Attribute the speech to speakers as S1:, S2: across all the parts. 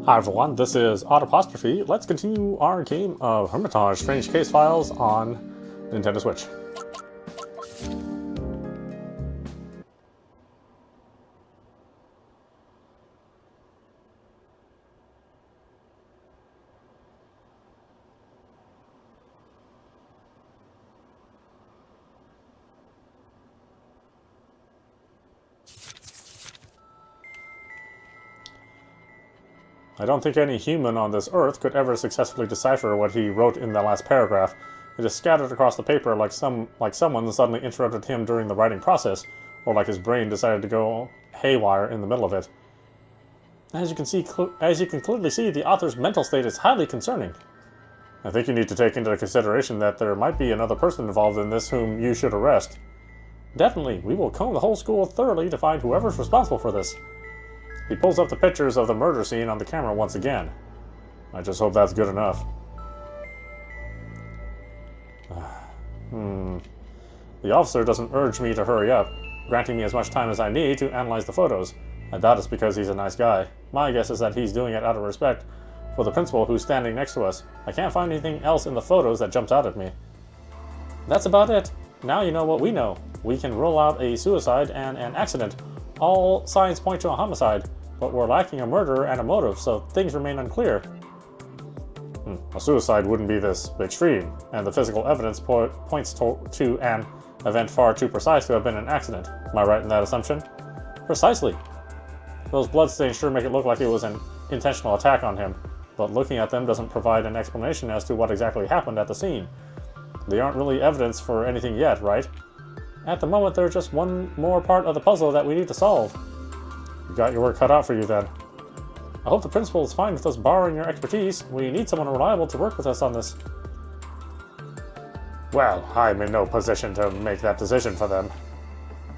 S1: Hi everyone, this is audap. Let's continue our game of Hermitage Strange Case Files on Nintendo Switch. I don't think any human on this earth could ever successfully decipher what he wrote in the last paragraph. It is scattered across the paper like someone suddenly interrupted him during the writing process, or like his brain decided to go haywire in the middle of it. As you can clearly see, the author's mental state is highly concerning. I think you need to take into consideration that there might be another person involved in this whom you should arrest. Definitely, we will comb the whole school thoroughly to find whoever's responsible for this. He pulls up the pictures of the murder scene on the camera once again. I just hope that's good enough. The officer doesn't urge me to hurry up, granting me as much time as I need to analyze the photos. I doubt it's because he's a nice guy. My guess is that he's doing it out of respect for the principal who's standing next to us. I can't find anything else in the photos that jumps out at me. That's about it. Now you know what we know. We can rule out a suicide and an accident. All signs point to a homicide, but we're lacking a murderer and a motive, so things remain unclear. A suicide wouldn't be this extreme, and the physical evidence points to an event far too precise to have been an accident. Am I right in that assumption? Precisely. Those bloodstains sure make it look like it was an intentional attack on him, but looking at them doesn't provide an explanation as to what exactly happened at the scene. They aren't really evidence for anything yet, right? At the moment, they're just one more part of the puzzle that we need to solve. You got your work cut out for you, then. I hope the principal is fine with us borrowing your expertise. We need someone reliable to work with us on this. Well, I'm in no position to make that decision for them.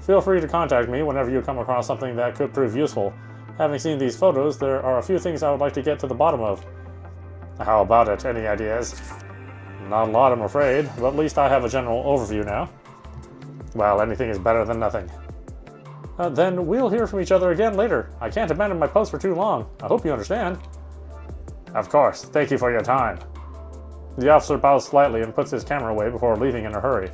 S1: Feel free to contact me whenever you come across something that could prove useful. Having seen these photos, there are a few things I would like to get to the bottom of. How about it? Any ideas? Not a lot, I'm afraid, but at least I have a general overview now. Well, anything is better than nothing. Then we'll hear from each other again later. I can't abandon my post for too long. I hope you understand. Of course. Thank you for your time. The officer bows slightly and puts his camera away before leaving in a hurry.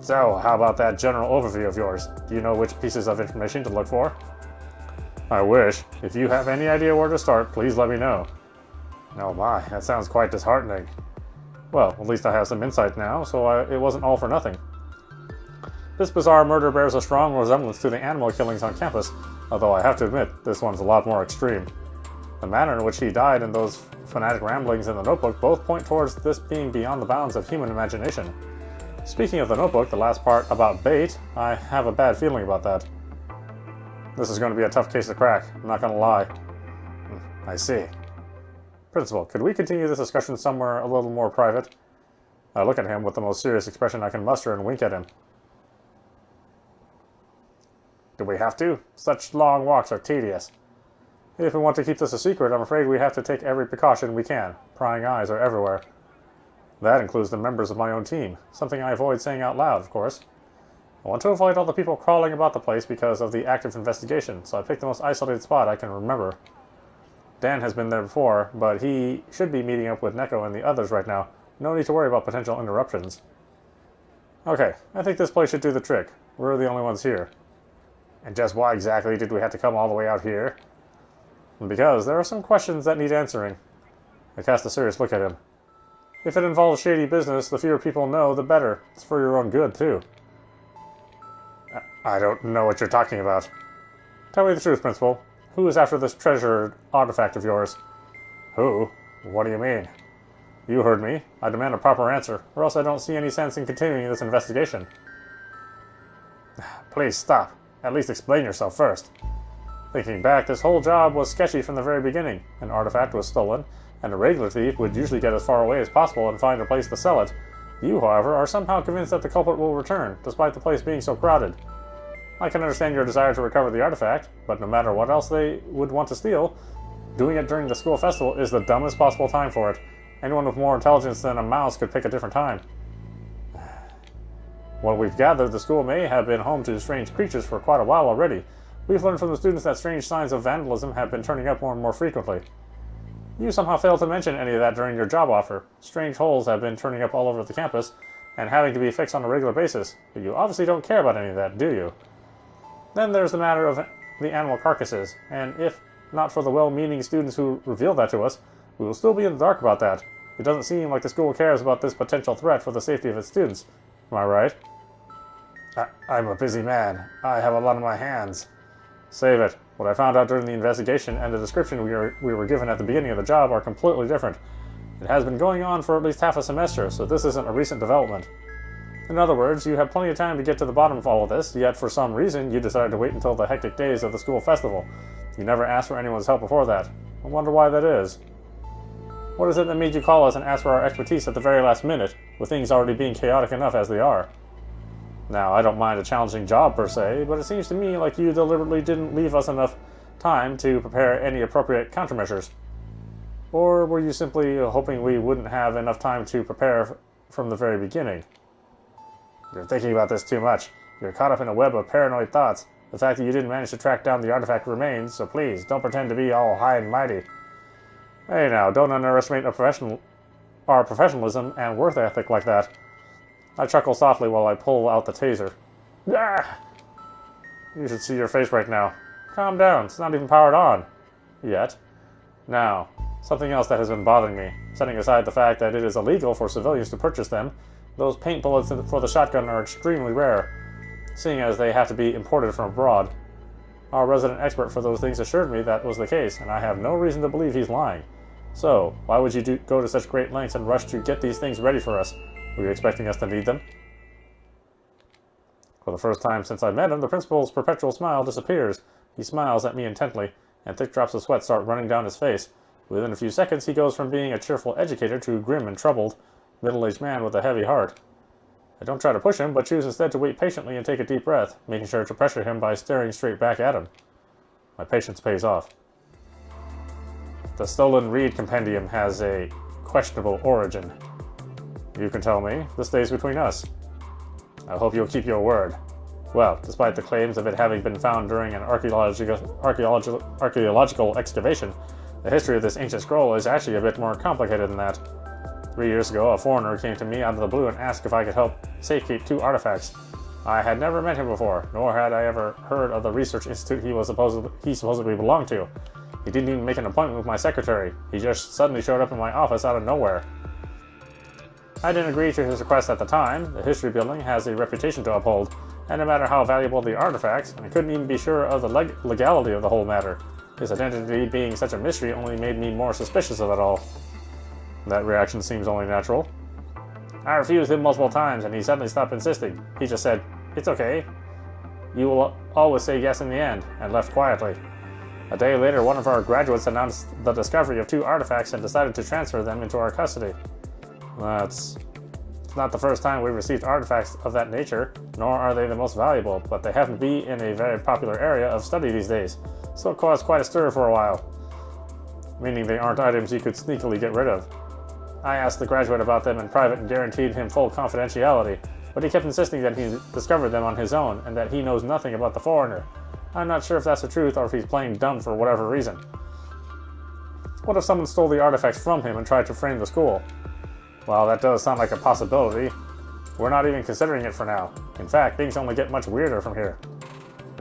S1: So, how about that general overview of yours? Do you know which pieces of information to look for? I wish. If you have any idea where to start, please let me know. Oh my, that sounds quite disheartening. Well, at least I have some insight now, so it wasn't all for nothing. This bizarre murder bears a strong resemblance to the animal killings on campus, although I have to admit, this one's a lot more extreme. The manner in which he died and those fanatic ramblings in the notebook both point towards this being beyond the bounds of human imagination. Speaking of the notebook, the last part about bait, I have a bad feeling about that. This is going to be a tough case to crack, I'm not going to lie. I see. Principal, could we continue this discussion somewhere a little more private? I look at him with the most serious expression I can muster and wink at him. Do we have to? Such long walks are tedious. If we want to keep this a secret, I'm afraid we have to take every precaution we can. Prying eyes are everywhere. That includes the members of my own team, something I avoid saying out loud, of course. I want to avoid all the people crawling about the place because of the active investigation, so I picked the most isolated spot I can remember. Dan has been there before, but he should be meeting up with Neko and the others right now. No need to worry about potential interruptions. Okay, I think this place should do the trick. We're the only ones here. And just why exactly did we have to come all the way out here? Because there are some questions that need answering. I cast a serious look at him. If it involves shady business, the fewer people know, the better. It's for your own good, too. I don't know what you're talking about. Tell me the truth, Principal. Who is after this treasured artifact of yours? Who? What do you mean? You heard me. I demand a proper answer, or else I don't see any sense in continuing this investigation. Please stop. At least explain yourself first. Thinking back, this whole job was sketchy from the very beginning. An artifact was stolen, and a regular thief would usually get as far away as possible and find a place to sell it. You, however, are somehow convinced that the culprit will return, despite the place being so crowded. I can understand your desire to recover the artifact, but no matter what else they would want to steal, doing it during the school festival is the dumbest possible time for it. Anyone with more intelligence than a mouse could pick a different time. What we've gathered, the school may have been home to strange creatures for quite a while already, We've learned from the students that strange signs of vandalism have been turning up more and more frequently. You somehow failed to mention any of that during your job offer. Strange holes have been turning up all over the campus and having to be fixed on a regular basis, but you obviously don't care about any of that, do you? Then there's the matter of the animal carcasses, and if not for the well-meaning students who revealed that to us, we will still be in the dark about that. It doesn't seem like the school cares about this potential threat for the safety of its students. Am I right? I'm a busy man. I have a lot on my hands. Save it. What I found out during the investigation and the description we were given at the beginning of the job are completely different. It has been going on for at least half a semester, so this isn't a recent development. In other words, you have plenty of time to get to the bottom of all of this, yet for some reason you decided to wait until the hectic days of the school festival. You never asked for anyone's help before that. I wonder why that is. What is it that made you call us and ask for our expertise at the very last minute, with things already being chaotic enough as they are? Now, I don't mind a challenging job per se, but it seems to me like you deliberately didn't leave us enough time to prepare any appropriate countermeasures. Or were you simply hoping we wouldn't have enough time to prepare from the very beginning? You're thinking about this too much. You're caught up in a web of paranoid thoughts. The fact that you didn't manage to track down the artifact remains, so please, don't pretend to be all high and mighty. Hey now, don't underestimate our professionalism and work ethic like that. I chuckle softly while I pull out the taser. Ah! You should see your face right now. Calm down, it's not even powered on. Yet. Now, something else that has been bothering me. Setting aside the fact that it is illegal for civilians to purchase them, those paint bullets for the shotgun are extremely rare, seeing as they have to be imported from abroad. Our resident expert for those things assured me that was the case, and I have no reason to believe he's lying. So, why would you go to such great lengths and rush to get these things ready for us? Were you expecting us to need them? For the first time since I met him, the principal's perpetual smile disappears. He smiles at me intently, and thick drops of sweat start running down his face. Within a few seconds, he goes from being a cheerful educator to a grim and troubled, middle-aged man with a heavy heart. I don't try to push him, but choose instead to wait patiently and take a deep breath, making sure to pressure him by staring straight back at him. My patience pays off. The stolen Reed Compendium has a questionable origin. You can tell me. This stays between us. I hope you'll keep your word. Well, despite the claims of it having been found during an archaeological excavation, the history of this ancient scroll is actually a bit more complicated than that. 3 years ago, a foreigner came to me out of the blue and asked if I could help safekeep 2 artifacts. I had never met him before, nor had I ever heard of the research institute he supposedly belonged to. He didn't even make an appointment with my secretary. He just suddenly showed up in my office out of nowhere. I didn't agree to his request at the time. The history building has a reputation to uphold, and no matter how valuable the artifacts, I couldn't even be sure of the legality of the whole matter. His identity being such a mystery only made me more suspicious of it all. That reaction seems only natural. I refused him multiple times, and he suddenly stopped insisting. He just said, "It's okay. You will always say yes in the end," and left quietly. A day later, one of our graduates announced the discovery of 2 artifacts and decided to transfer them into our custody. It's not the first time we've received artifacts of that nature, nor are they the most valuable, but they happen to be in a very popular area of study these days, so it caused quite a stir for a while. Meaning they aren't items you could sneakily get rid of. I asked the graduate about them in private and guaranteed him full confidentiality, but he kept insisting that he discovered them on his own and that he knows nothing about the foreigner. I'm not sure if that's the truth or if he's playing dumb for whatever reason. What if someone stole the artifacts from him and tried to frame the school? Well, that does sound like a possibility. We're not even considering it for now. In fact, things only get much weirder from here.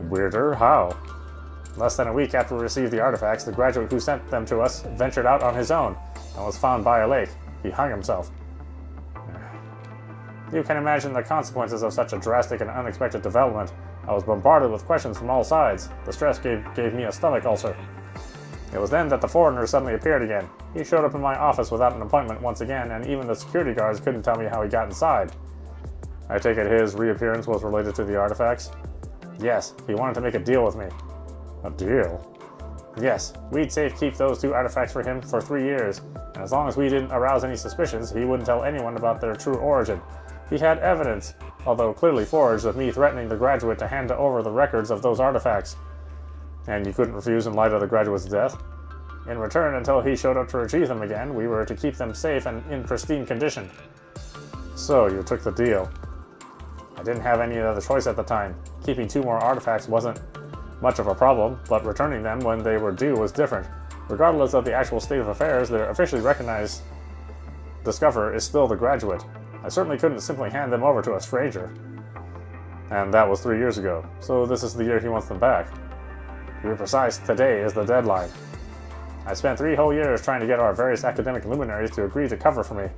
S1: Weirder? How? Less than a week after we received the artifacts, the graduate who sent them to us ventured out on his own and was found by a lake. He hung himself. You can imagine the consequences of such a drastic and unexpected development. I was bombarded with questions from all sides. The stress gave me a stomach ulcer. It was then that the foreigner suddenly appeared again. He showed up in my office without an appointment once again, and even the security guards couldn't tell me how he got inside. I take it his reappearance was related to the artifacts? Yes, he wanted to make a deal with me. A deal? Yes, we'd safekeep those 2 artifacts for him for 3 years, and as long as we didn't arouse any suspicions, he wouldn't tell anyone about their true origin. He had evidence, although clearly forged, of me threatening the graduate to hand over the records of those artifacts. And you couldn't refuse in light of the graduate's death? In return, until he showed up to retrieve them again, we were to keep them safe and in pristine condition. So, you took the deal. I didn't have any other choice at the time. Keeping 2 more artifacts wasn't much of a problem, but returning them when they were due was different. Regardless of the actual state of affairs, their officially recognized discoverer is still the graduate. I certainly couldn't simply hand them over to a stranger. And that was 3 years ago, so this is the year he wants them back. To be precise, today is the deadline. I spent 3 whole years trying to get our various academic luminaries to agree to cover for me.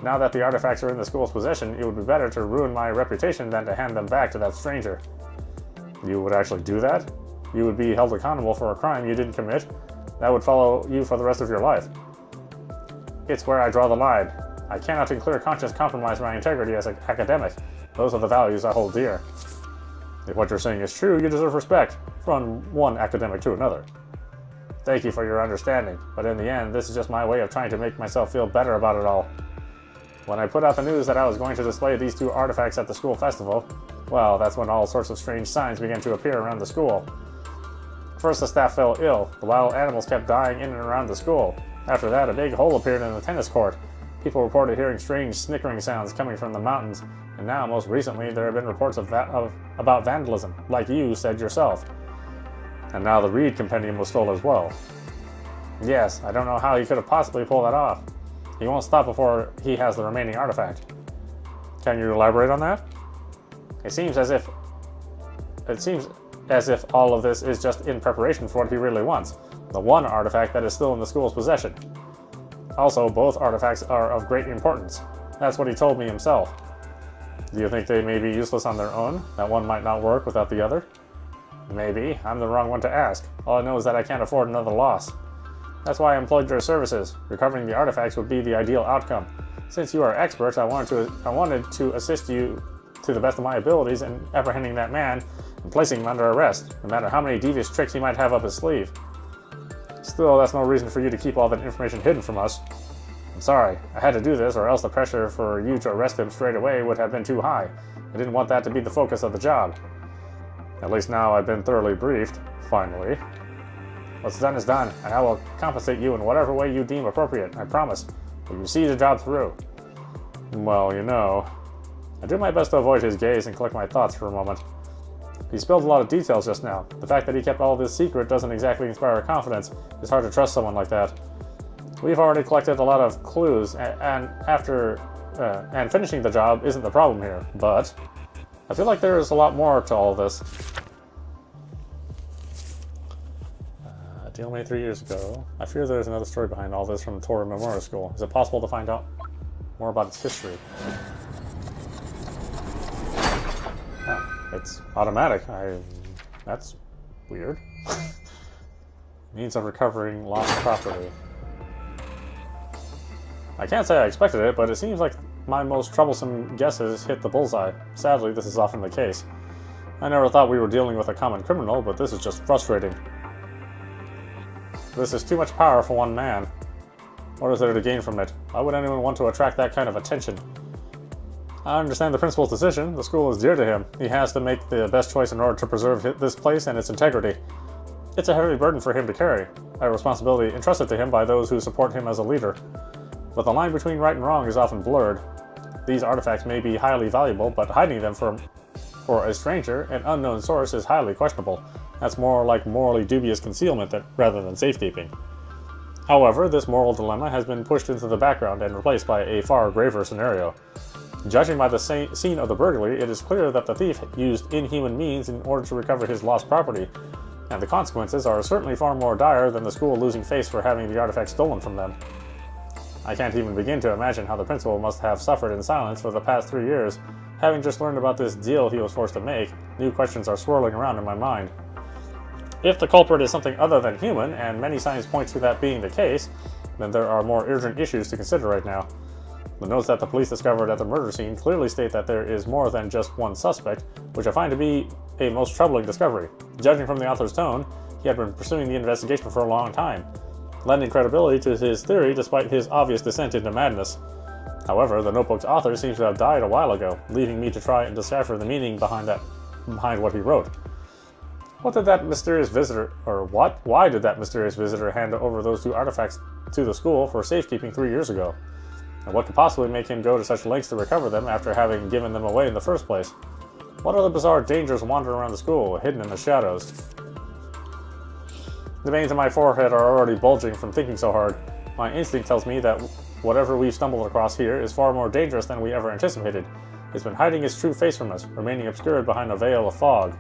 S1: Now that the artifacts are in the school's possession, it would be better to ruin my reputation than to hand them back to that stranger. You would actually do that? You would be held accountable for a crime you didn't commit? That would follow you for the rest of your life. It's where I draw the line. I cannot in clear conscience compromise my integrity as an academic. Those are the values I hold dear. If what you're saying is true, you deserve respect from one academic to another. Thank you for your understanding, but in the end, this is just my way of trying to make myself feel better about it all. When I put out the news that I was going to display these 2 artifacts at the school festival, well, that's when all sorts of strange signs began to appear around the school. First, the staff fell ill. The wild animals kept dying in and around the school. After that, a big hole appeared in the tennis court. People reported hearing strange snickering sounds coming from the mountains, and now, most recently, there have been reports about vandalism, like you said yourself. And now the Reed Compendium was stolen as well. Yes, I don't know how he could have possibly pulled that off. He won't stop before he has the remaining artifact. Can you elaborate on that? It seems as if all of this is just in preparation for what he really wants, the one artifact that is still in the school's possession. Also, both artifacts are of great importance. That's what he told me himself. Do you think they may be useless on their own, that one might not work without the other? Maybe. I'm the wrong one to ask. All I know is that I can't afford another loss. That's why I employed your services. Recovering the artifacts would be the ideal outcome. Since you are experts, I wanted to assist you to the best of my abilities in apprehending that man and placing him under arrest, no matter how many devious tricks he might have up his sleeve. Still, that's no reason for you to keep all that information hidden from us. I'm sorry, I had to do this, or else the pressure for you to arrest him straight away would have been too high. I didn't want that to be the focus of the job. At least now I've been thoroughly briefed, finally. What's done is done, and I will compensate you in whatever way you deem appropriate, I promise. But you see the job through. Well, you know, I do my best to avoid his gaze and collect my thoughts for a moment. He spilled a lot of details just now. The fact that he kept all this secret doesn't exactly inspire confidence. It's hard to trust someone like that. We've already collected a lot of clues, and finishing the job isn't the problem here, but I feel like there is a lot more to all this. A deal made 3 years ago. I fear there's another story behind all this from the Torah Memorial School. Is it possible to find out more about its history? Oh, it's automatic. That's weird. Means of recovering lost property. I can't say I expected it, but it seems like my most troublesome guesses hit the bullseye. Sadly, this is often the case. I never thought we were dealing with a common criminal, but this is just frustrating. This is too much power for one man. What is there to gain from it? Why would anyone want to attract that kind of attention? I understand the principal's decision. The school is dear to him. He has to make the best choice in order to preserve this place and its integrity. It's a heavy burden for him to carry, a responsibility entrusted to him by those who support him as a leader. But the line between right and wrong is often blurred. These artifacts may be highly valuable, but hiding them for a stranger, an unknown source, is highly questionable. That's more like morally dubious concealment rather than safekeeping. However, this moral dilemma has been pushed into the background and replaced by a far graver scenario. Judging by the scene of the burglary, it is clear that the thief used inhuman means in order to recover his lost property, and the consequences are certainly far more dire than the school losing face for having the artifact stolen from them. I can't even begin to imagine how the principal must have suffered in silence for the past 3 years. Having just learned about this deal he was forced to make, new questions are swirling around in my mind. If the culprit is something other than human, and many signs point to that being the case, then there are more urgent issues to consider right now. The notes that the police discovered at the murder scene clearly state that there is more than just one suspect, which I find to be a most troubling discovery. Judging from the author's tone, he had been pursuing the investigation for a long time, lending credibility to his theory despite his obvious descent into madness. However, the notebook's author seems to have died a while ago, leaving me to try and decipher the meaning behind what he wrote. Why did that mysterious visitor hand over those 2 artifacts to the school for safekeeping 3 years ago? And what could possibly make him go to such lengths to recover them after having given them away in the first place? What other bizarre dangers wander around the school, hidden in the shadows? The veins in my forehead are already bulging from thinking so hard. My instinct tells me that whatever we've stumbled across here is far more dangerous than we ever anticipated. It's been hiding its true face from us, remaining obscured behind a veil of fog.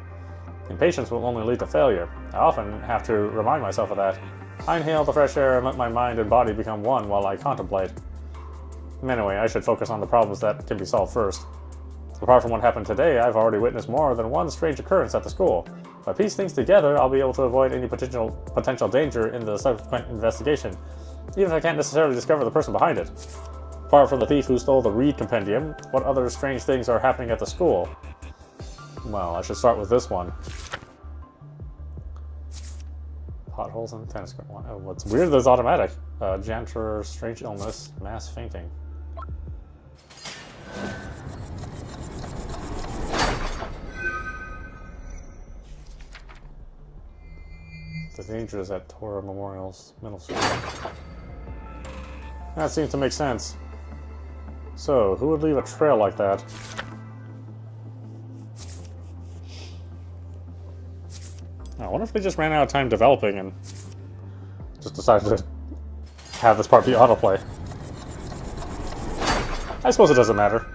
S1: Impatience will only lead to failure. I often have to remind myself of that. I inhale the fresh air and let my mind and body become one while I contemplate. Anyway, I should focus on the problems that can be solved first. Apart from what happened today, I've already witnessed more than one strange occurrence at the school. If I piece things together, I'll be able to avoid any potential danger in the subsequent investigation, even if I can't necessarily discover the person behind it. Apart from the thief who stole the Reed Compendium, what other strange things are happening at the school? Well, I should start with this one. Potholes in the tennis court. Oh, what's weird is automatic. Janitor, strange illness, mass fainting. The dangers at Torah Memorial's middle school. That seems to make sense. So, who would leave a trail like that? I wonder if they just ran out of time developing and just decided to have this part be autoplay. I suppose it doesn't matter.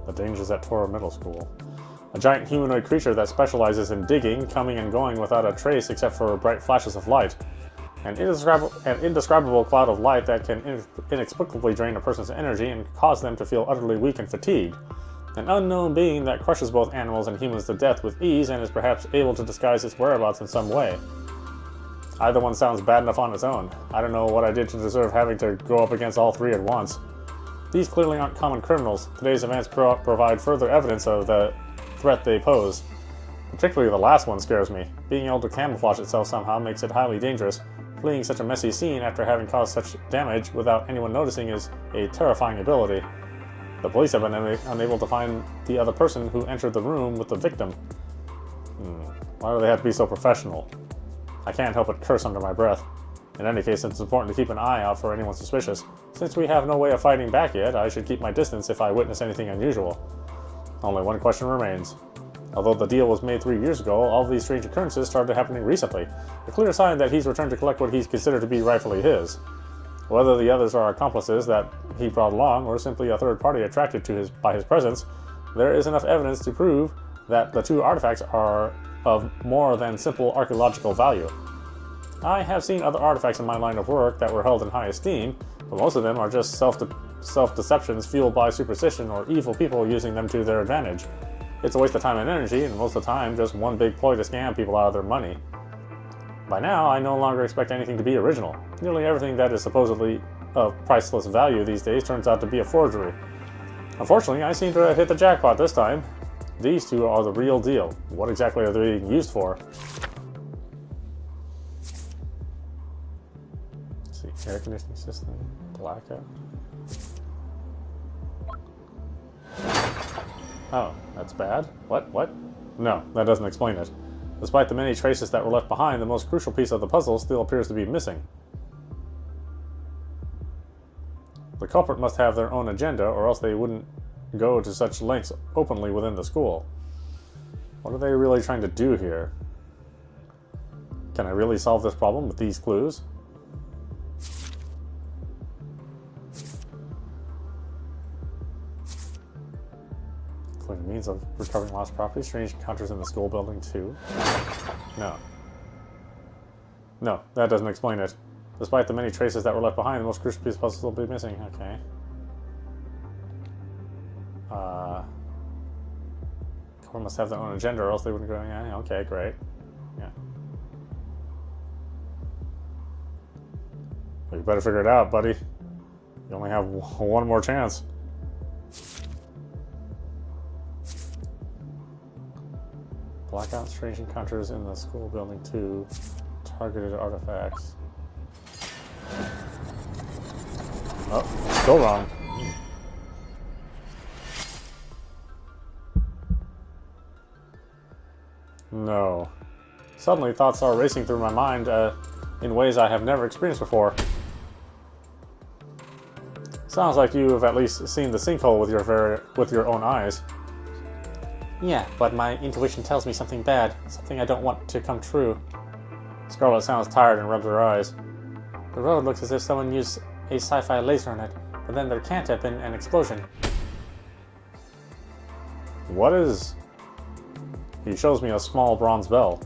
S1: The dangers at Torah Middle School. A giant humanoid creature that specializes in digging, coming and going without a trace except for bright flashes of light. An indescribable cloud of light that can inexplicably drain a person's energy and cause them to feel utterly weak and fatigued. An unknown being that crushes both animals and humans to death with ease and is perhaps able to disguise its whereabouts in some way. Either one sounds bad enough on its own. I don't know what I did to deserve having to go up against all three at once. These clearly aren't common criminals. Today's events provide further evidence of the threat they pose. Particularly the last one scares me. Being able to camouflage itself somehow makes it highly dangerous. Fleeing such a messy scene after having caused such damage without anyone noticing is a terrifying ability. The police have been unable to find the other person who entered the room with the victim. Why do they have to be so professional? I can't help but curse under my breath. In any case, it's important to keep an eye out for anyone suspicious. Since we have no way of fighting back yet, I should keep my distance if I witness anything unusual. Only one question remains. Although the deal was made 3 years ago, all of these strange occurrences started happening recently. A clear sign that he's returned to collect what he's considered to be rightfully his. Whether the others are accomplices that he brought along, or simply a third party attracted to by his presence, there is enough evidence to prove that the two artifacts are of more than simple archaeological value. I have seen other artifacts in my line of work that were held in high esteem, but most of them are just self-deceptions fueled by superstition or evil people using them to their advantage. It's a waste of time and energy, and most of the time just one big ploy to scam people out of their money. By now, I no longer expect anything to be original. Nearly everything that is supposedly of priceless value these days turns out to be a forgery. Unfortunately, I seem to have hit the jackpot this time. These two are the real deal. What exactly are they being used for? Let's see, air conditioning system, blackout. Oh, that's bad? What? No, that doesn't explain it. Despite the many traces that were left behind, the most crucial piece of the puzzle still appears to be missing. The culprit must have their own agenda, or else they wouldn't go to such lengths openly within the school. What are they really trying to do here? Can I really solve this problem with these clues? Including means of recovering lost property, strange encounters in the school building too. No, that doesn't explain it. Despite the many traces that were left behind, the most crucial piece of the puzzle will be missing. Okay. Culprit must have their own agenda, or else they wouldn't go. Yeah, okay, great. Yeah. Well, you better figure it out, buddy. You only have one more chance. Blackout, strange encounters in the school building too. Targeted artifacts. Oh, still wrong. No. Suddenly, thoughts are racing through my mind in ways I have never experienced before. Sounds like you have at least seen the sinkhole with your own eyes. Yeah, but my intuition tells me something bad, something I don't want to come true. Scarlet sounds tired and rubs her eyes. The road looks as if someone used a sci-fi laser on it, but then there can't have been an explosion. What is... He shows me a small bronze bell.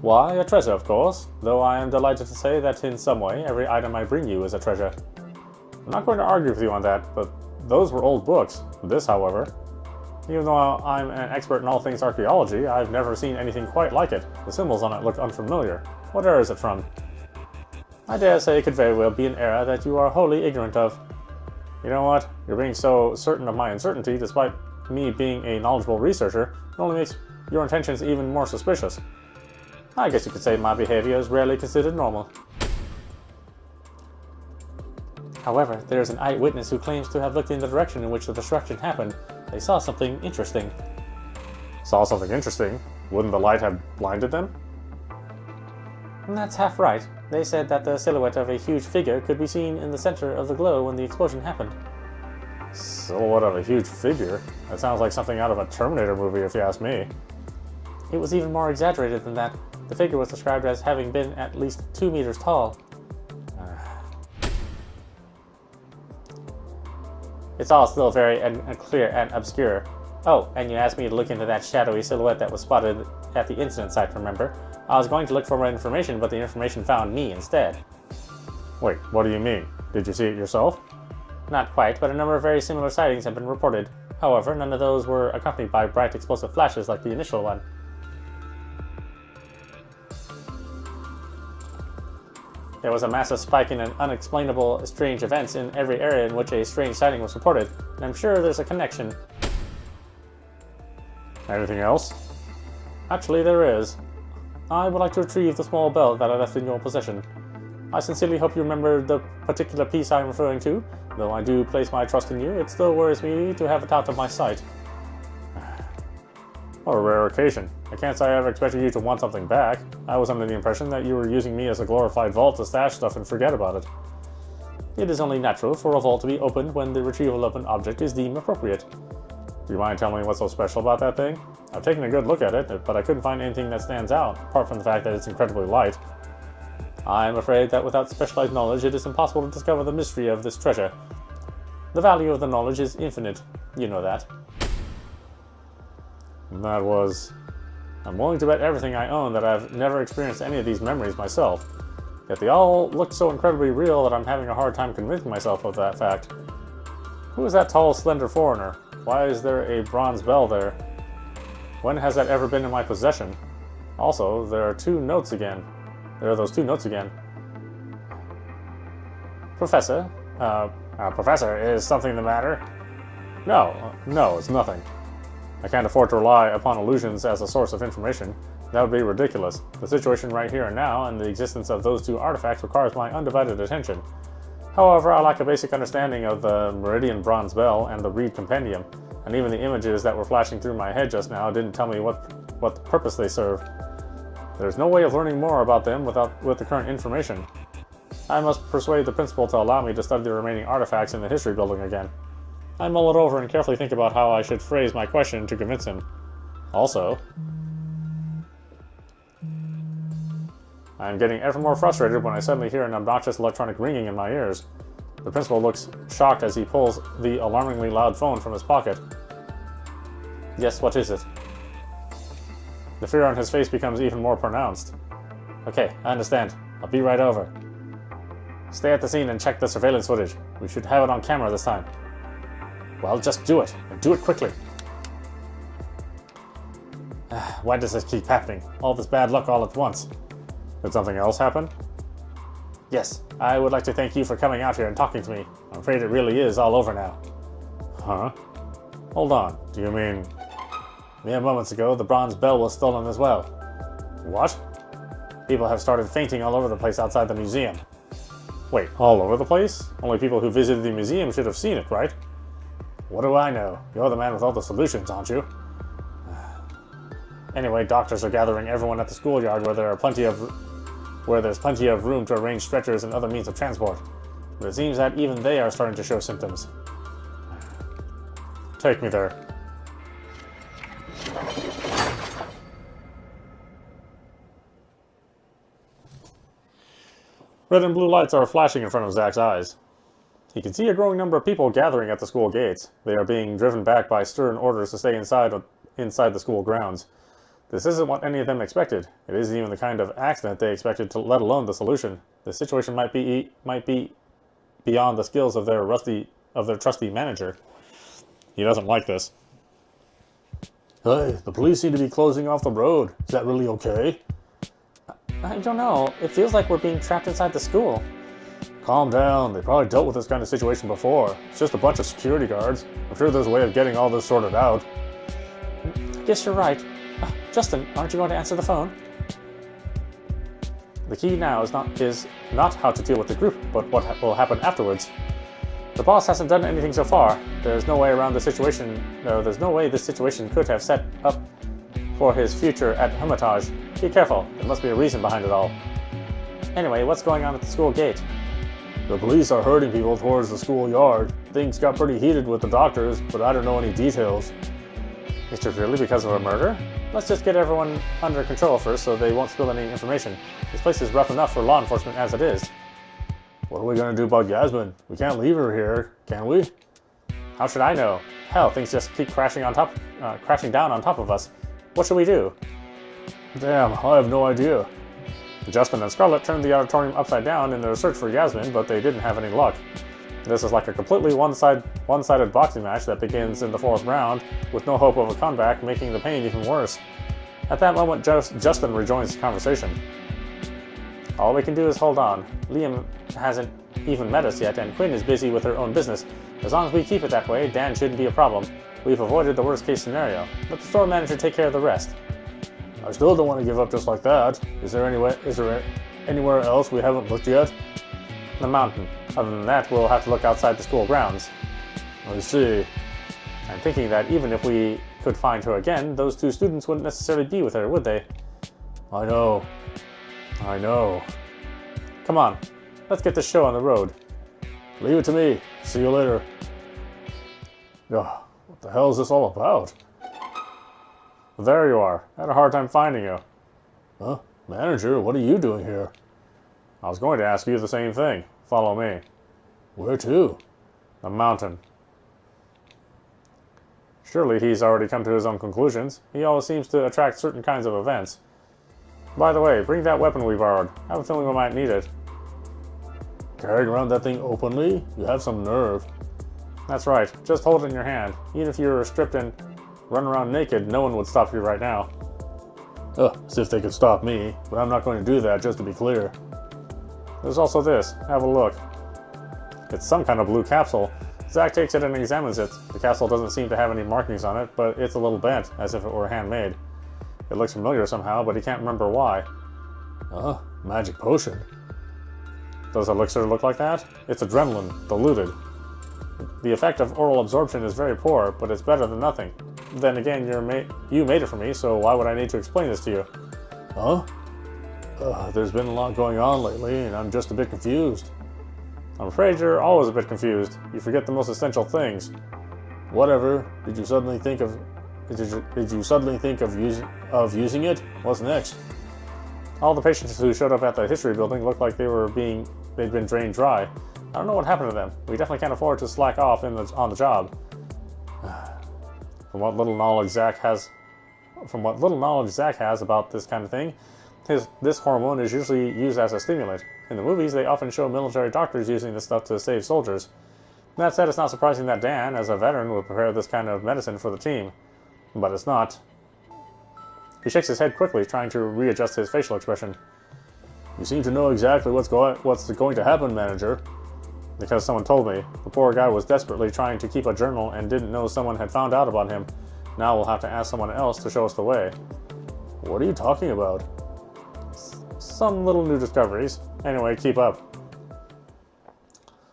S1: Why, a treasure, of course, though I am delighted to say that in some way every item I bring you is a treasure. I'm not going to argue with you on that, but those were old books. This, however, even though I'm an expert in all things archaeology, I've never seen anything quite like it. The symbols on it look unfamiliar. What era is it from? I dare say it could very well be an era that you are wholly ignorant of. You know what? You're being so certain of my uncertainty, despite me being a knowledgeable researcher, it only makes your intentions even more suspicious. I guess you could say my behavior is rarely considered normal. However, there is an eyewitness who claims to have looked in the direction in which the destruction happened. They saw something interesting. Saw something interesting? Wouldn't the light have blinded them? And that's half right. They said that the silhouette of a huge figure could be seen in the center of the glow when the explosion happened. Silhouette of a huge figure? That sounds like something out of a Terminator movie, if you ask me. It was even more exaggerated than that. The figure was described as having been at least 2 meters tall. It's all still very unclear and obscure. Oh, and you asked me to look into that shadowy silhouette that was spotted at the incident site, remember? I was going to look for more information, but the information found me instead. Wait, what do you mean? Did you see it yourself? Not quite, but a number of very similar sightings have been reported. However, none of those were accompanied by bright explosive flashes like the initial one. There was a massive spike in unexplainable strange events in every area in which a strange sighting was reported, and I'm sure there's a connection. Anything else? Actually, there is. I would like to retrieve the small bell that I left in your possession. I sincerely hope you remember the particular piece I'm referring to. Though I do place my trust in you, it still worries me to have it out of my sight. What a rare occasion. I can't say I ever expected you to want something back. I was under the impression that you were using me as a glorified vault to stash stuff and forget about it. It is only natural for a vault to be opened when the retrieval of an object is deemed appropriate. Do you mind telling me what's so special about that thing? I've taken a good look at it, but I couldn't find anything that stands out, apart from the fact that it's incredibly light. I'm afraid that without specialized knowledge, it is impossible to discover the mystery of this treasure. The value of the knowledge is infinite. You know that. And that was... I'm willing to bet everything I own that I've never experienced any of these memories myself. Yet they all look so incredibly real that I'm having a hard time convincing myself of that fact. Who is that tall, slender foreigner? Why is there a bronze bell there? When has that ever been in my possession? Also, there are those two notes again. Professor? Professor, is something the matter? No, it's nothing. I can't afford to rely upon illusions as a source of information. That would be ridiculous. The situation right here and now, and the existence of those two artifacts requires my undivided attention. However, I lack a basic understanding of the Meridian Bronze Bell and the Reed Compendium, and even the images that were flashing through my head just now didn't tell me what purpose they serve. There's no way of learning more about them with the current information. I must persuade the principal to allow me to study the remaining artifacts in the history building again. I mull it over and carefully think about how I should phrase my question to convince him. Also, I am getting ever more frustrated when I suddenly hear an obnoxious electronic ringing in my ears. The principal looks shocked as he pulls the alarmingly loud phone from his pocket. Yes, what is it? The fear on his face becomes even more pronounced. Okay, I understand. I'll be right over. Stay at the scene and check the surveillance footage. We should have it on camera this time. Well, just do it, and do it quickly. Why does this keep happening? All this bad luck all at once. Did something else happen? Yes, I would like to thank you for coming out here and talking to me. I'm afraid it really is all over now. Huh? Hold on, do you mean... Mere moments ago, the bronze bell was stolen as well. What? People have started fainting all over the place outside the museum. Wait, all over the place? Only people who visited the museum should have seen it, right? What do I know? You're the man with all the solutions, aren't you? Anyway, doctors are gathering everyone at the schoolyard where there's plenty of room to arrange stretchers and other means of transport. but it seems that even they are starting to show symptoms. Take me there. Red and blue lights are flashing in front of Zach's eyes. He can see a growing number of people gathering at the school gates. They are being driven back by stern orders to stay inside the school grounds. This isn't what any of them expected. It isn't even the kind of accident they expected, let alone the solution. The situation might be beyond the skills of their trusty manager. He doesn't like this. Hey, the police seem to be closing off the road. Is that really okay?
S2: I don't know. It feels like we're being trapped inside the school.
S1: Calm down. They probably dealt with this kind of situation before. It's just a bunch of security guards. I'm sure there's a way of getting all this sorted out.
S2: I guess you're right. Justin, aren't you going to answer the phone?
S1: The key now is not how to deal with the group, but what will happen afterwards. The boss hasn't done anything so far. There's no way around the situation. No, there's no way this situation could have set up for his future at Hermitage. Be careful. There must be a reason behind it all.
S2: Anyway, what's going on at the school gate?
S1: The police are herding people towards the schoolyard. Things got pretty heated with the doctors, but I don't know any details.
S2: Is it really because of a murder?
S1: Let's just get everyone under control first so they won't spill any information. This place is rough enough for law enforcement as it is. What are we going to do about Yasmin? We can't leave her here, can we?
S2: How should I know? Hell, things just keep crashing down on top of us. What should we do?
S1: Damn, I have no idea.
S2: Justin and Scarlett turned the auditorium upside down in their search for Yasmin, but they didn't have any luck. This is like a completely one-sided boxing match that begins in the 4th round, with no hope of a comeback, making the pain even worse. At that moment, Justin rejoins the conversation.
S1: All we can do is hold on. Liam hasn't even met us yet, and Quinn is busy with her own business. As long as we keep it that way, Dan shouldn't be a problem. We've avoided the worst-case scenario. Let the store manager take care of the rest. I still don't want to give up just like that. Is there anywhere else we haven't looked yet?
S2: The mountain. Other than that, we'll have to look outside the school grounds.
S1: I see.
S2: I'm thinking that even if we could find her again, those 2 students wouldn't necessarily be with her, would they?
S1: I know.
S2: Come on, let's get this show on the road.
S1: Leave it to me. See you later. Ugh, what the hell is this all about?
S2: There you are. I had a hard time finding you.
S1: Huh? Manager, what are you doing here?
S2: I was going to ask you the same thing. Follow me.
S1: Where to?
S2: The mountain. Surely he's already come to his own conclusions. He always seems to attract certain kinds of events. By the way, bring that weapon we borrowed. I have a feeling we might need it.
S1: Carrying around that thing openly? You have some nerve.
S2: That's right. Just hold it in your hand. Even if you were stripped and run around naked, no one would stop you right now.
S1: As if they could stop me, but I'm not going to do that, just to be clear.
S2: There's also this. Have a look. It's some kind of blue capsule. Zach takes it and examines it. The capsule doesn't seem to have any markings on it, but it's a little bent, as if it were handmade. It looks familiar somehow, but he can't remember why.
S1: Magic potion.
S2: Does elixir look like that? It's adrenaline, diluted. The effect of oral absorption is very poor, but it's better than nothing. Then again, you made it for me, so why would I need to explain this to you?
S1: Huh? There's been a lot going on lately, and I'm just a bit confused.
S2: I'm afraid you're always a bit confused. You forget the most essential things.
S1: Whatever. Did you suddenly think of using it? What's next?
S2: All the patients who showed up at the history building looked like they'd been drained dry. I don't know what happened to them. We definitely can't afford to slack off on the job. From what little knowledge Zach has about this kind of thing, this hormone is usually used as a stimulant. In the movies, they often show military doctors using this stuff to save soldiers. That said, it's not surprising that Dan, as a veteran, would prepare this kind of medicine for the team. But it's not. He shakes his head quickly, trying to readjust his facial expression.
S1: You seem to know exactly what's going to happen, manager.
S2: Because someone told me. The poor guy was desperately trying to keep a journal and didn't know someone had found out about him. Now we'll have to ask someone else to show us the way.
S1: What are you talking about?
S2: Some little new discoveries. Anyway, keep up.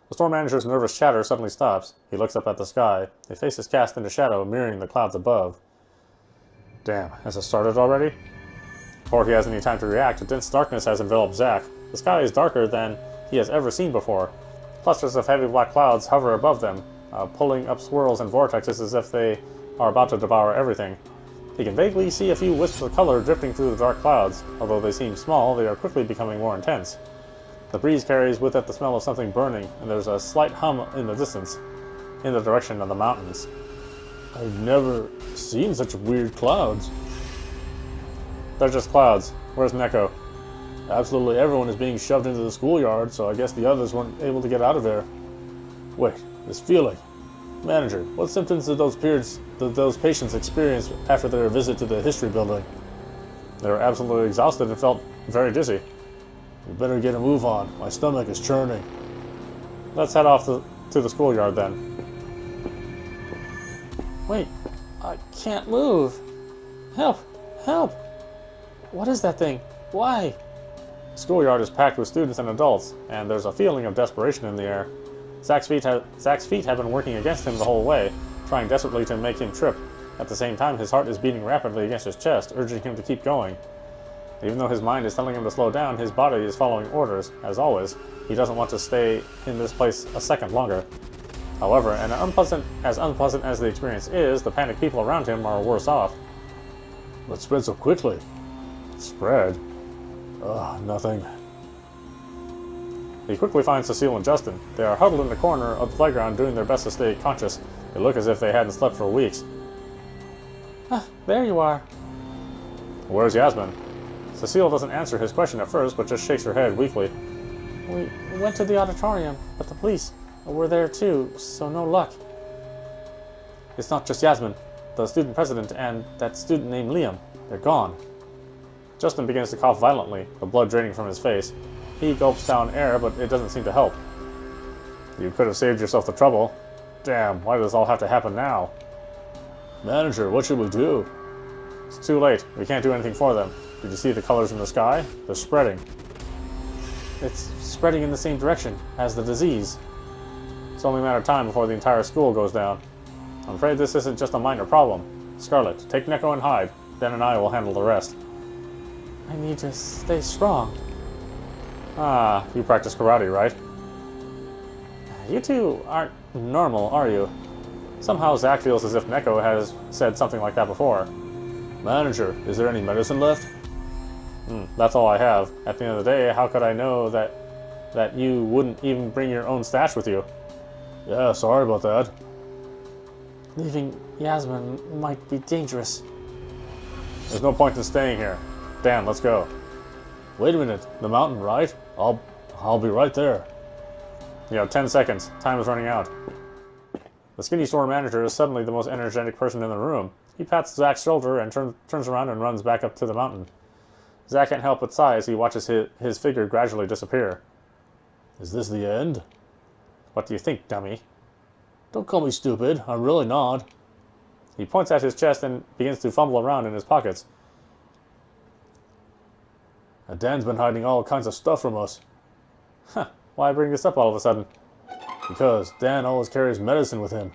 S2: The store manager's nervous chatter suddenly stops. He looks up at the sky. His face is cast into shadow, mirroring the clouds above. Damn, has it started already? Before he has any time to react, a dense darkness has enveloped Zach. The sky is darker than he has ever seen before. Clusters of heavy black clouds hover above them, pulling up swirls and vortexes as if they are about to devour everything. He can vaguely see a few wisps of color drifting through the dark clouds. Although they seem small, they are quickly becoming more intense. The breeze carries with it the smell of something burning, and there's a slight hum in the distance, in the direction of the mountains.
S1: I've never seen such weird clouds.
S2: They're just clouds. Where's Neko?
S1: Absolutely everyone is being shoved into the schoolyard, so I guess the others weren't able to get out of there. Wait, this feeling. Manager, what symptoms did those patients experience after their visit to the history building?
S2: They were absolutely exhausted and felt very dizzy.
S1: We better get a move on. My stomach is churning.
S2: Let's head off to the schoolyard then.
S3: Wait, I can't move. Help! Help! What is that thing? Why?
S2: The schoolyard is packed with students and adults, and there's a feeling of desperation in the air. Zach's feet have been working against him the whole way, trying desperately to make him trip. At the same time, his heart is beating rapidly against his chest, urging him to keep going. Even though his mind is telling him to slow down, his body is following orders. As always, he doesn't want to stay in this place a second longer. However, and unpleasant as the experience is, the panicked people around him are worse off.
S1: What spread so quickly?
S2: Spread?
S1: Nothing.
S2: He quickly finds Cecile and Justin. They are huddled in the corner of the playground doing their best to stay conscious. They look as if they hadn't slept for weeks.
S3: Ah, there you are.
S2: Where's Yasmin? Cecile doesn't answer his question at first, but just shakes her head weakly.
S3: We went to the auditorium, but the police were there too, so no luck.
S2: It's not just Yasmin. The student president and that student named Liam. They're gone. Justin begins to cough violently, the blood draining from his face. He gulps down air, but it doesn't seem to help. You could have saved yourself the trouble. Damn, why does this all have to happen now?
S1: Manager, what should we do?
S2: It's too late. We can't do anything for them. Did you see the colors in the sky? They're spreading.
S3: It's spreading in the same direction as the disease.
S2: It's only a matter of time before the entire school goes down. I'm afraid this isn't just a minor problem. Scarlet, take Neko and hide. Dan and I will handle the rest.
S3: I need to stay strong.
S2: Ah, you practice karate, right?
S3: You two aren't normal, are you?
S2: Somehow Zach feels as if Neko has said something like that before.
S1: Manager, is there any medicine left?
S2: That's all I have. At the end of the day, how could I know that you wouldn't even bring your own stash with you?
S1: Yeah, sorry about that.
S3: Leaving Yasmin might be dangerous.
S2: There's no point in staying here. Dan, let's go.
S1: Wait a minute, the mountain, right? I'll be right there.
S2: You have 10 seconds. Time is running out. The skinny store manager is suddenly the most energetic person in the room. He pats Zach's shoulder and turns around and runs back up to the mountain. Zach can't help but sigh as he watches his figure gradually disappear.
S1: Is this the end?
S2: What do you think, dummy?
S1: Don't call me stupid. I'm really not.
S2: He points at his chest and begins to fumble around in his pockets.
S1: Dan's been hiding all kinds of stuff from us.
S2: Huh, why bring this up all of a sudden?
S1: Because Dan always carries medicine with him.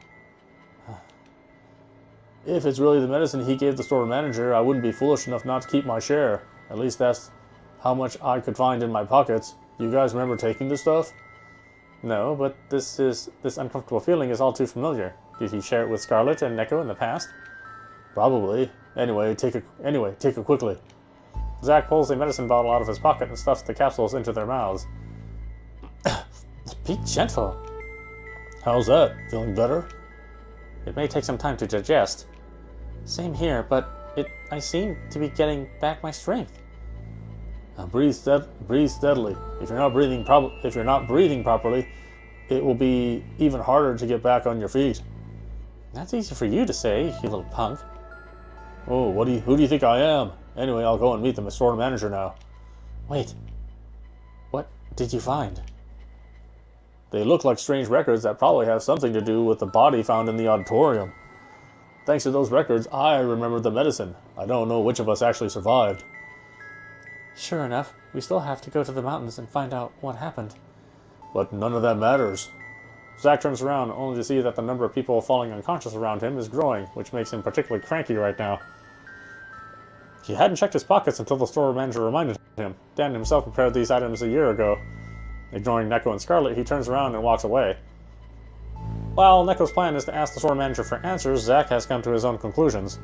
S1: If it's really the medicine he gave the store manager, I wouldn't be foolish enough not to keep my share. At least that's how much I could find in my pockets. Do you guys remember taking this stuff?
S2: No, but this uncomfortable feeling is all too familiar. Did he share it with Scarlet and Neko in the past?
S1: Probably. Anyway, take it quickly.
S2: Zach pulls a medicine bottle out of his pocket and stuffs the capsules into their mouths.
S3: Be gentle.
S1: How's that? Feeling better?
S2: It may take some time to digest.
S3: Same here, but I seem to be getting back my strength.
S1: Now breathe steadily. If you're not breathing properly, it will be even harder to get back on your feet.
S3: That's easy for you to say, you little punk.
S1: Oh, who do you think I am? Anyway, I'll go and meet the store manager now.
S3: Wait. What did you find?
S1: They look like strange records that probably have something to do with the body found in the auditorium. Thanks to those records, I remember the medicine. I don't know which of us actually survived.
S3: Sure enough, we still have to go to the mountains and find out what happened.
S1: But none of that matters.
S2: Zach turns around only to see that the number of people falling unconscious around him is growing, which makes him particularly cranky right now. He hadn't checked his pockets until the store manager reminded him. Dan himself prepared these items a year ago. Ignoring Neko and Scarlet, he turns around and walks away. While Neko's plan is to ask the store manager for answers, Zack has come to his own conclusions.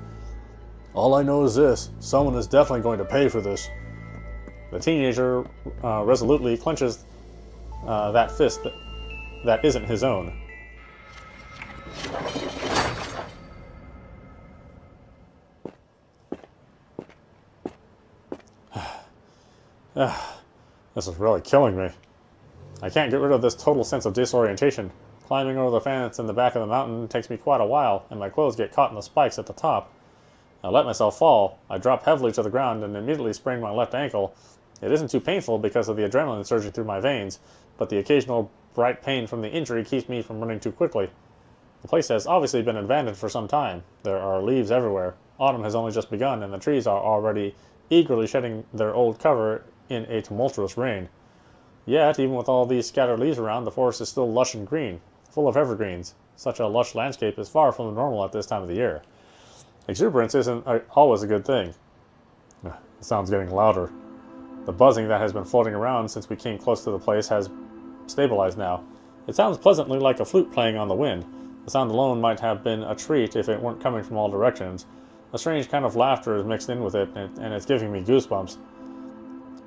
S1: All I know is this: someone is definitely going to pay for this.
S2: The teenager resolutely clenches that fist that isn't his own. This is really killing me. I can't get rid of this total sense of disorientation. Climbing over the fence in the back of the mountain takes me quite a while, and my clothes get caught in the spikes at the top. I let myself fall. I drop heavily to the ground and immediately sprain my left ankle. It isn't too painful because of the adrenaline surging through my veins, but the occasional bright pain from the injury keeps me from running too quickly. The place has obviously been abandoned for some time. There are leaves everywhere. Autumn has only just begun, and the trees are already eagerly shedding their old cover in a tumultuous rain. Yet, even with all these scattered leaves around, the forest is still lush and green, full of evergreens. Such a lush landscape is far from normal at this time of the year. Exuberance isn't always a good thing. The sound's getting louder. The buzzing that has been floating around since we came close to the place has stabilized now. It sounds pleasantly like a flute playing on the wind. The sound alone might have been a treat if it weren't coming from all directions. A strange kind of laughter is mixed in with it, and it's giving me goosebumps.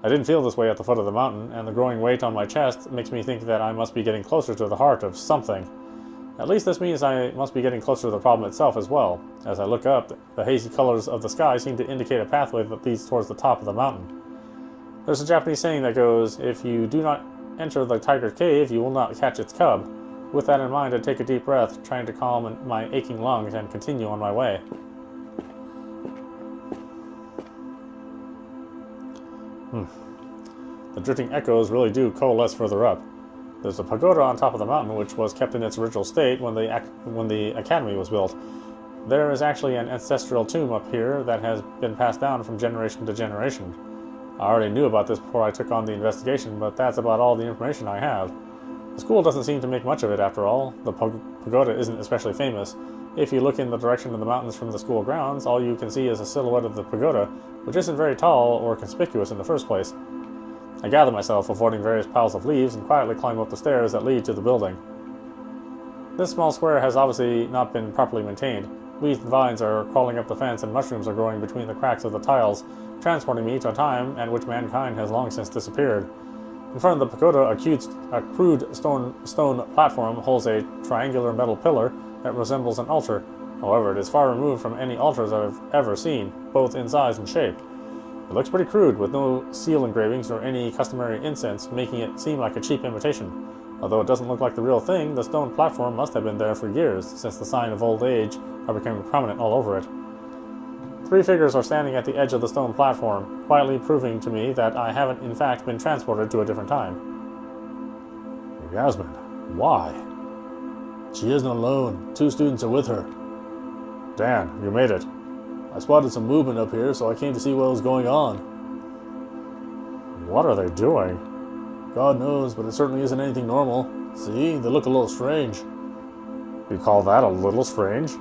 S2: I didn't feel this way at the foot of the mountain, and the growing weight on my chest makes me think that I must be getting closer to the heart of something. At least this means I must be getting closer to the problem itself as well. As I look up, the hazy colors of the sky seem to indicate a pathway that leads towards the top of the mountain. There's a Japanese saying that goes, "If you do not enter the tiger's cave, you will not catch its cub." With that in mind, I take a deep breath, trying to calm my aching lungs and continue on my way. The drifting echoes really do coalesce further up. There's a pagoda on top of the mountain which was kept in its original state when the academy was built. There is actually an ancestral tomb up here that has been passed down from generation to generation. I already knew about this before I took on the investigation, but that's about all the information I have. The school doesn't seem to make much of it after all. The pagoda isn't especially famous. If you look in the direction of the mountains from the school grounds, all you can see is a silhouette of the pagoda, which isn't very tall or conspicuous in the first place. I gather myself, avoiding various piles of leaves, and quietly climb up the stairs that lead to the building. This small square has obviously not been properly maintained. Weeds and vines are crawling up the fence, and mushrooms are growing between the cracks of the tiles, transporting me to a time at which mankind has long since disappeared. In front of the pagoda, a crude stone platform holds a triangular metal pillar that resembles an altar. However, it is far removed from any altars I've ever seen, both in size and shape. It looks pretty crude, with no seal engravings or any customary incense, making it seem like a cheap imitation. Although it doesn't look like the real thing, the stone platform must have been there for years, since the sign of old age are becoming prominent all over it. 3 figures are standing at the edge of the stone platform, quietly proving to me that I haven't in fact been transported to a different time.
S1: Yasmin, why? She isn't alone. 2 students are with her.
S2: Dan, you made it.
S1: I spotted some movement up here, so I came to see what was going on.
S2: What are they doing?
S1: God knows, but it certainly isn't anything normal. See, they look a little strange.
S2: You call that a little strange?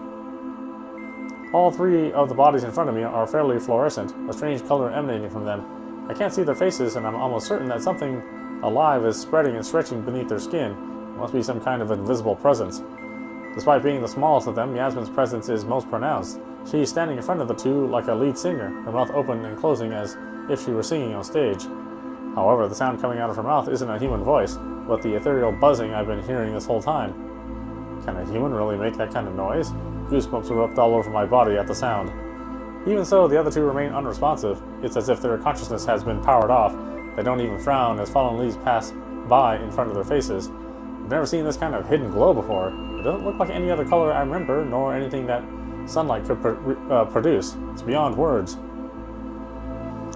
S2: All 3 of the bodies in front of me are fairly fluorescent, a strange color emanating from them. I can't see their faces, and I'm almost certain that something alive is spreading and stretching beneath their skin. It must be some kind of invisible presence. Despite being the smallest of them, Yasmin's presence is most pronounced. She is standing in front of the 2 like a lead singer, her mouth open and closing as if she were singing on stage. However, the sound coming out of her mouth isn't a human voice, but the ethereal buzzing I've been hearing this whole time. Can a human really make that kind of noise? Goosebumps erupted all over my body at the sound. Even so, the other 2 remain unresponsive. It's as if their consciousness has been powered off. They don't even frown as fallen leaves pass by in front of their faces. I've never seen this kind of hidden glow before. It doesn't look like any other color I remember, nor anything that sunlight could produce. It's beyond words.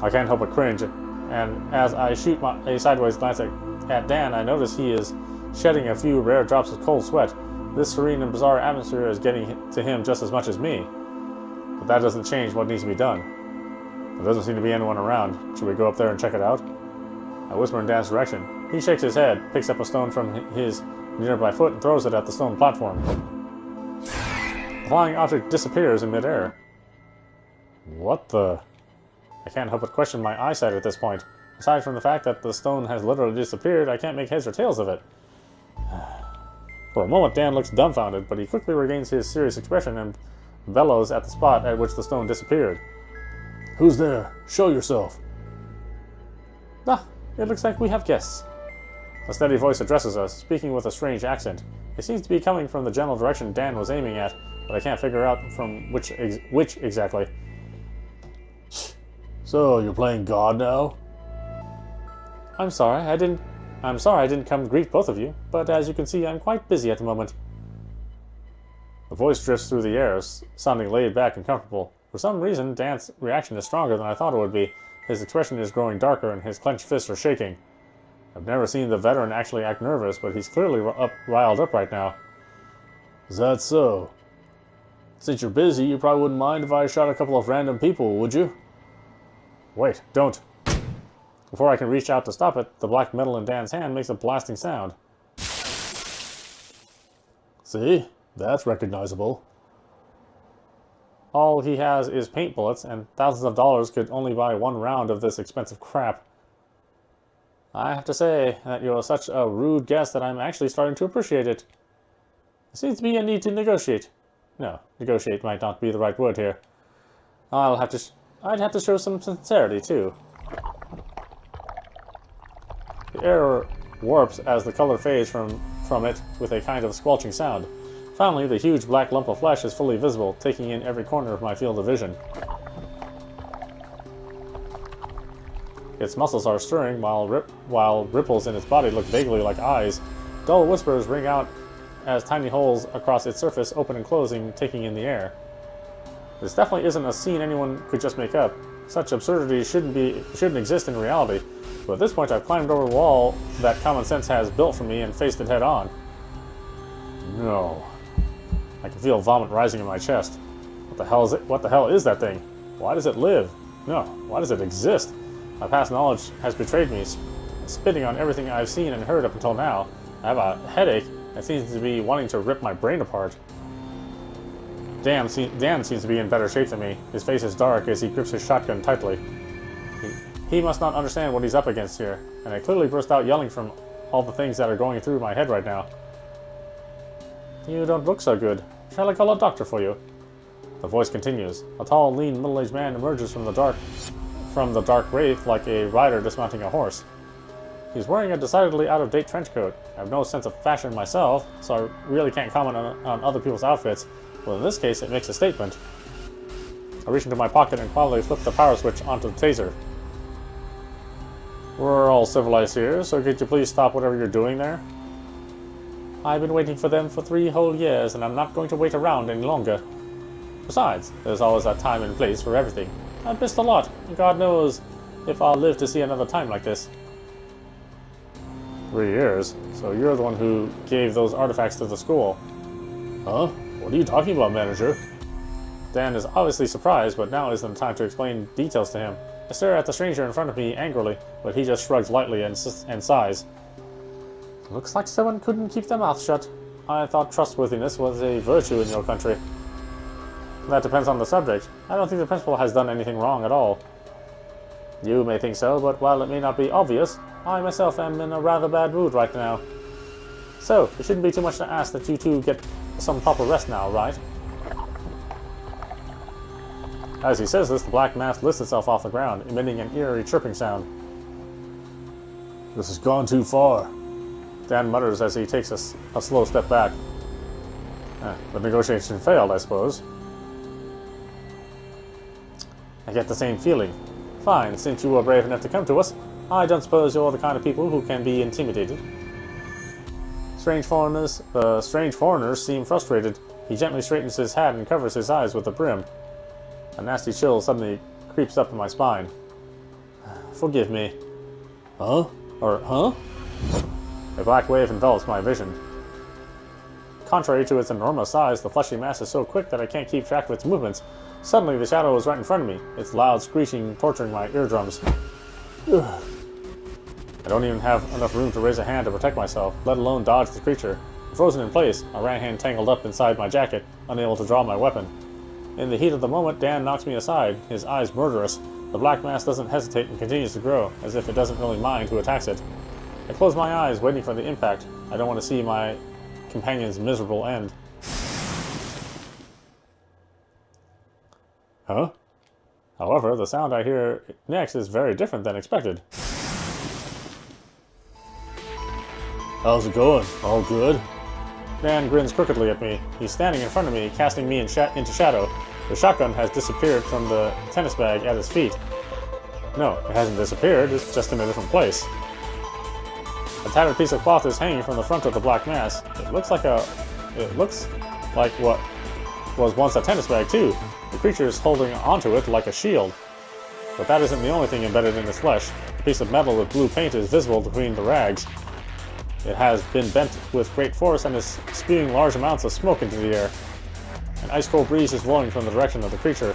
S2: I can't help but cringe, and as I shoot a sideways glance at Dan, I notice he is shedding a few rare drops of cold sweat. This serene and bizarre atmosphere is getting to him just as much as me. But that doesn't change what needs to be done. There doesn't seem to be anyone around. Should we go up there and check it out? I whisper in Dan's direction. He shakes his head, picks up a stone from his nearby foot, and throws it at the stone platform. The flying object disappears in midair. What the? I can't help but question my eyesight at this point. Aside from the fact that the stone has literally disappeared, I can't make heads or tails of it. For a moment, Dan looks dumbfounded, but he quickly regains his serious expression and bellows at the spot at which the stone disappeared. "Who's there? Show yourself."
S3: Ah, it looks like we have guests.
S2: A steady voice addresses us, speaking with a strange accent. It seems to be coming from the general direction Dan was aiming at, but I can't figure out from which exactly.
S1: "So, you're playing God now?"
S3: I'm sorry I didn't come greet both of you, but as you can see, I'm quite busy at the moment.
S2: The voice drifts through the air, sounding laid back and comfortable. For some reason, Dan's reaction is stronger than I thought it would be. His expression is growing darker and his clenched fists are shaking. I've never seen the veteran actually act nervous, but he's clearly riled up right now.
S1: "Is that so? Since you're busy, you probably wouldn't mind if I shot a couple of random people, would you?"
S2: "Wait, don't." Before I can reach out to stop it, the black metal in Dan's hand makes a blasting sound.
S1: "See? That's recognizable."
S2: All he has is paint bullets, and thousands of dollars could only buy one round of this expensive crap. I have to say that you're such a rude guest that I'm actually starting to appreciate it. There seems to be a need to negotiate. No, negotiate might not be the right word here. I'd have to show some sincerity, too. The air warps as the color fades from it with a kind of squelching sound. Finally, the huge black lump of flesh is fully visible, taking in every corner of my field of vision. Its muscles are stirring, while ripples in its body look vaguely like eyes. Dull whispers ring out as tiny holes across its surface open and closing, taking in the air. This definitely isn't a scene anyone could just make up. Such absurdity shouldn't exist in reality, but at this point I've climbed over a wall that common sense has built for me and faced it head on. No. I can feel vomit rising in my chest. What the hell is that thing? Why does it live? No, why does it exist? My past knowledge has betrayed me, spitting on everything I've seen and heard up until now. I have a headache that seems to be wanting to rip my brain apart. Dan seems to be in better shape than me. His face is dark as he grips his shotgun tightly. He must not understand what he's up against here, and I clearly burst out yelling from all the things that are going through my head right now. You don't look so good. Shall I call a doctor for you? The voice continues. A tall, lean, middle-aged man emerges from the dark wraith like a rider dismounting a horse. He's wearing a decidedly out-of-date trench coat. I have no sense of fashion myself, so I really can't comment on other people's outfits, but in this case it makes a statement. I reach into my pocket and quietly flip the power switch onto the taser. We're all civilized here, so could you please stop whatever you're doing there? I've been waiting for them for 3 whole years, and I'm not going to wait around any longer. Besides, there's always a time and place for everything. I've missed a lot, and God knows if I'll live to see another time like this. 3 years? So you're the one who gave those artifacts to the school. Huh? What are you talking about, manager? Dan is obviously surprised, but now isn't the time to explain details to him. I stare at the stranger in front of me angrily, but he just shrugs lightly and sighs. Looks like someone couldn't keep their mouth shut. I thought trustworthiness was a virtue in your country. That depends on the subject. I don't think the principal has done anything wrong at all. You may think so, but while it may not be obvious, I myself am in a rather bad mood right now. So, it shouldn't be too much to ask that you two get some proper rest now, right? As he says this, the black mass lifts itself off the ground, emitting an eerie chirping sound. This has gone too far, Dan mutters as he takes a slow step back. The negotiation failed, I suppose. I get the same feeling. Fine, since you were brave enough to come to us, I don't suppose you're the kind of people who can be intimidated. Strange foreigners seem frustrated. He gently straightens his hat and covers his eyes with the brim. A nasty chill suddenly creeps up in my spine. Forgive me. Huh? Huh? A black wave envelops my vision. Contrary to its enormous size, the fleshy mass is so quick that I can't keep track of its movements. Suddenly, the shadow is right in front of me, its loud screeching torturing my eardrums. Ugh. I don't even have enough room to raise a hand to protect myself, let alone dodge the creature. Frozen in place, my right hand tangled up inside my jacket, unable to draw my weapon. In the heat of the moment, Dan knocks me aside, his eyes murderous. The black mass doesn't hesitate and continues to grow, as if it doesn't really mind who attacks it. I close my eyes, waiting for the impact. I don't want to see my companion's miserable end. Huh? However, the sound I hear next is very different than expected. How's it going? All good? Dan grins crookedly at me. He's standing in front of me, casting me into shadow. The shotgun has disappeared from the tennis bag at his feet. No, it hasn't disappeared, it's just in a different place. A tattered piece of cloth is hanging from the front of the black mass. It looks like what was once a tennis bag too. The creature is holding onto it like a shield. But that isn't the only thing embedded in its flesh. A piece of metal with blue paint is visible between the rags. It has been bent with great force and is spewing large amounts of smoke into the air. An ice-cold breeze is blowing from the direction of the creature.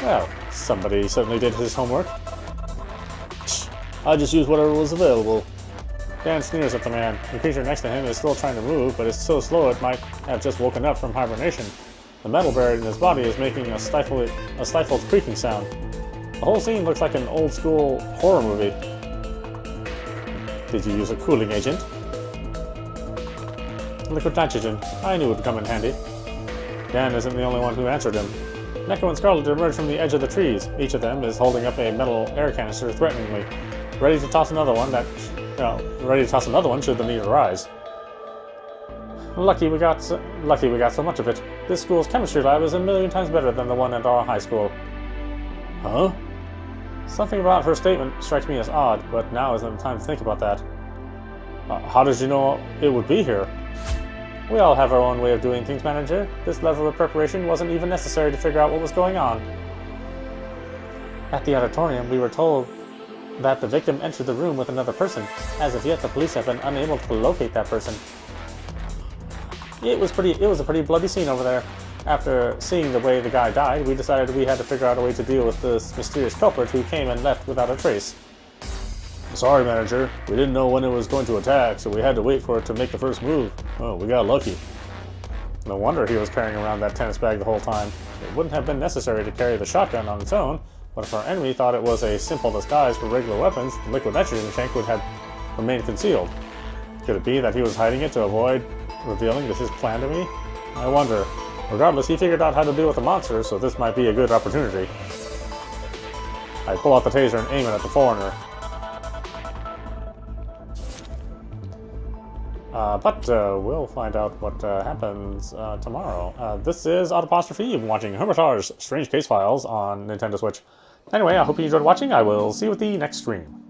S2: Well, somebody certainly did his homework. I just used whatever was available. Dan sneers at the man. The creature next to him is still trying to move, but it's so slow it might have just woken up from hibernation. The metal buried in his body is making a stifled creaking sound. The whole scene looks like an old-school horror movie. Did you use a cooling agent? Liquid nitrogen. I knew it would come in handy. Dan isn't the only one who answered him. Neko and Scarlet emerge from the edge of the trees. Each of them is holding up a metal air canister threateningly, ready to toss another one should the need arise. Lucky we got so much of it. This school's chemistry lab is a million times better than the one at our high school. Huh? Something about her statement strikes me as odd, but now isn't the time to think about that. How did you know it would be here? We all have our own way of doing things, Manager. This level of preparation wasn't even necessary to figure out what was going on. At the auditorium, we were told that the victim entered the room with another person. As of yet, the police have been unable to locate that person. It was a pretty bloody scene over there. After seeing the way the guy died, we decided we had to figure out a way to deal with this mysterious culprit who came and left without a trace. Sorry, Manager. We didn't know when it was going to attack, so we had to wait for it to make the first move. Oh, we got lucky. No wonder he was carrying around that tennis bag the whole time. It wouldn't have been necessary to carry the shotgun on its own, but if our enemy thought it was a simple disguise for regular weapons, the liquid nitrogen tank would have remained concealed. Could it be that he was hiding it to avoid revealing his plan to me? I wonder. Regardless, he figured out how to deal with the monster, so this might be a good opportunity. I pull out the taser and aim it at the foreigner. But we'll find out what happens tomorrow. This is audap watching Hermitage Strange Case Files on Nintendo Switch. Anyway, I hope you enjoyed watching. I will see you at the next stream.